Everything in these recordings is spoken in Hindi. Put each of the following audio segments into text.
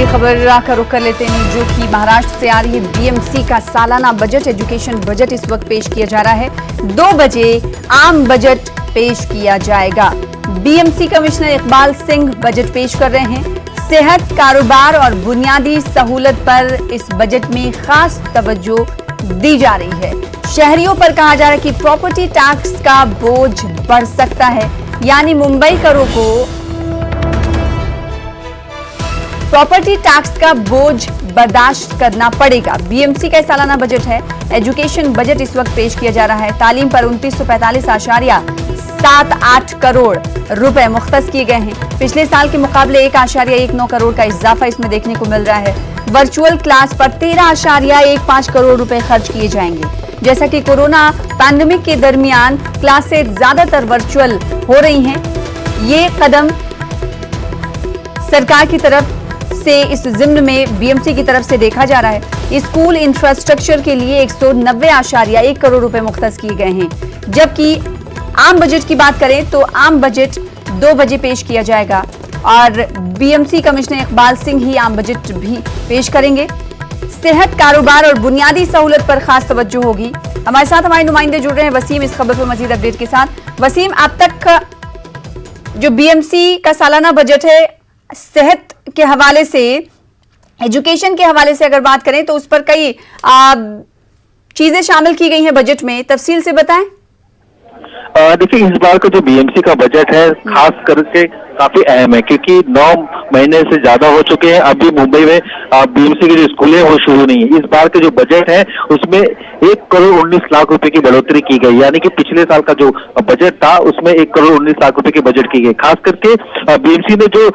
खबर का रुख कर लेते हैं, जो कि महाराष्ट्र से आ रही है। बीएमसी का सालाना बजट, एजुकेशन बजट इस वक्त पेश किया जा रहा है। 2 बजे आम बजट पेश किया जाएगा। BMC commissioner Iqbal Singh budget पेश कर रहे हैं। सेहत, कारोबार और बुनियादी सहूलत पर इस बजट में खास तवज्जो दी जा रही है। शहरियों पर कहा जा रहा है कि प्रॉपर्टी टैक्स का बोझ बढ़ सकता है, यानी मुंबई करों को प्रॉपर्टी टैक्स का बोझ बर्दाश्त करना पड़ेगा। बीएमसी का सालाना बजट है। एजुकेशन बजट इस वक्त पेश किया जा रहा है। तालीम पर 2945.78 करोड़ रुपए मुख्तस किए गए हैं। पिछले साल के मुकाबले 1.19 करोड़ का इजाफा इसमें देखने को मिल रहा है। वर्चुअल क्लास पर 13.15 करोड़ रुपए खर्च किए जाएंगे। जैसा कि कोरोना पैंडेमिक के दरमियान क्लासेस ज्यादातर वर्चुअल हो रही हैं, ये कदम सरकार की तरफ से इस जिम्न में बीएमसी की तरफ से देखा जा रहा है। स्कूल इंफ्रास्ट्रक्चर के लिए 190.1 करोड़ रुपए मुख्तस किए गए हैं। जबकि आम बजट की बात करें तो आम बजट 2 बजे पेश किया जाएगा और बीएमसी कमिश्नर इकबाल सिंह ही आम बजट भी पेश करेंगे। सेहत, कारोबार और बुनियादी सहूलत पर खास तवज्जो होगी। हमारे साथ हमारे नुमाइंदे जुड़ रहे हैं। वसीम इस खबर पर मजीद अपडेट के साथ। वसीम, अब तक जो बीएमसी का सालाना बजट है, सेहत के हवाले से, एजुकेशन के हवाले से अगर बात करें तो उस पर कई चीजें शामिल की गई हैं बजट में, तफसील से बताएं। देखिए, इस बार का जो बीएमसी का बजट है खास करके काफी अहम है, क्योंकि 9 महीने से ज्यादा हो चुके हैं, अभी मुंबई में बीएमसी की जो स्कूलें वो शुरू नहीं है। इस बार का जो बजट है उसमें 1 करोड़ 19 लाख रुपए की बढ़ोतरी की गई, यानी कि पिछले साल का जो बजट था उसमें 1 करोड़ 19 लाख रुपए की बजट की गई। खास करके बीएमसी ने जो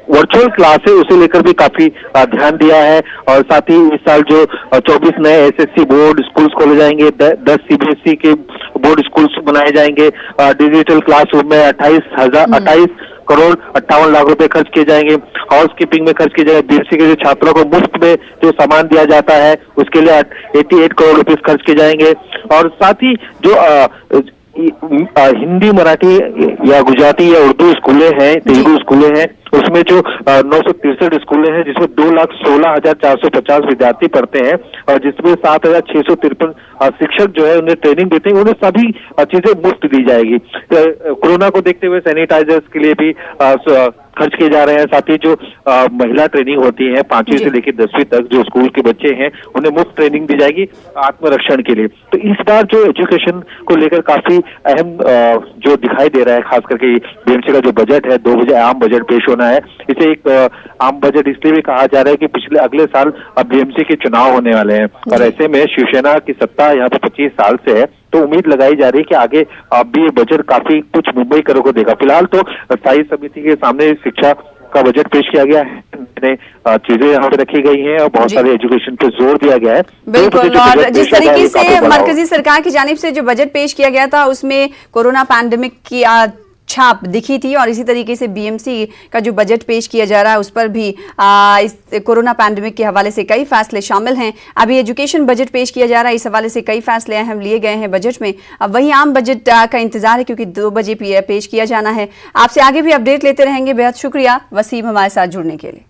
वर्चुअल क्लास है उसे लेकर भी काफी ध्यान दिया है। और साथ ही इस साल जो 24 नए एसएससी बोर्ड स्कूल्स खोले जाएंगे, 10 सीबीएसई के बोर्ड स्कूल्स बनाए जाएंगे। डिजिटल क्लासरूम में 28 करोड़ 58 लाख रुपए खर्च किए जाएंगे। हाउस कीपिंग में खर्च किए जाएंगे। बीएमसी के जो छात्रों को मुफ्त में जो सामान दिया जाता है उसके लिए 88 करोड़ रुपए खर्च किए जाएंगे। और साथ ही जो हिंदी, मराठी या गुजराती या उर्दू स्कूलें हैं, तेलुगु स्कूलें हैं, उसमें जो 963 स्कूलें हैं जिसमें 2,16,450 विद्यार्थी पढ़ते हैं और जिसमें 7,653 शिक्षक जो है उन्हें ट्रेनिंग देते हैं। उन्हें सभी चीजें मुफ्त दी जाएगी। कोरोना को देखते हुए सैनिटाइजर्स के लिए भी खर्च किए जा रहे हैं। साथ ही जो महिला ट्रेनिंग होती है 5वीं से लेकर 10वीं तक जो स्कूल के बच्चे हैं उन्हें मुफ्त ट्रेनिंग दी जाएगी आत्मरक्षण के लिए। तो इस बार जो एजुकेशन को लेकर काफी अहम जो दिखाई दे रहा है, खास करके बीएमसी का जो बजट है 2 बजे आम बजट पेश होना है। इसे एक आम बजट इसलिए भी कहा जा रहा है कि अगले साल बीएमसी के चुनाव होने वाले हैं और ऐसे में शिवसेना की सत्ता यहाँ पे 25 साल से है, तो उम्मीद लगाई जा रही है कि आगे भी ये बजट काफी कुछ मुंबई करों को देगा। फिलहाल तो स्थायी समिति के सामने शिक्षा का बजट पेश किया गया है, चीजें यहाँ पे रखी गई हैं और बहुत सारे एजुकेशन पे जोर दिया गया है। बिल्कुल, और जिस तरीके से मरकजी सरकार की जानिब से जो बजट पेश किया गया था उसमें कोरोना पैंडेमिक की छाप दिखी थी और इसी तरीके से बीएमसी का जो बजट पेश किया जा रहा है उस पर भी इस कोरोना पैंडेमिक के हवाले से कई फैसले शामिल हैं। अभी एजुकेशन बजट पेश किया जा रहा है, इस हवाले से कई फैसले अहम लिए गए हैं बजट में। अब वही आम बजट का इंतजार है क्योंकि 2 बजे पेश किया जाना है। आपसे आगे भी अपडेट लेते रहेंगे। बेहद शुक्रिया वसीम हमारे साथ जुड़ने के लिए।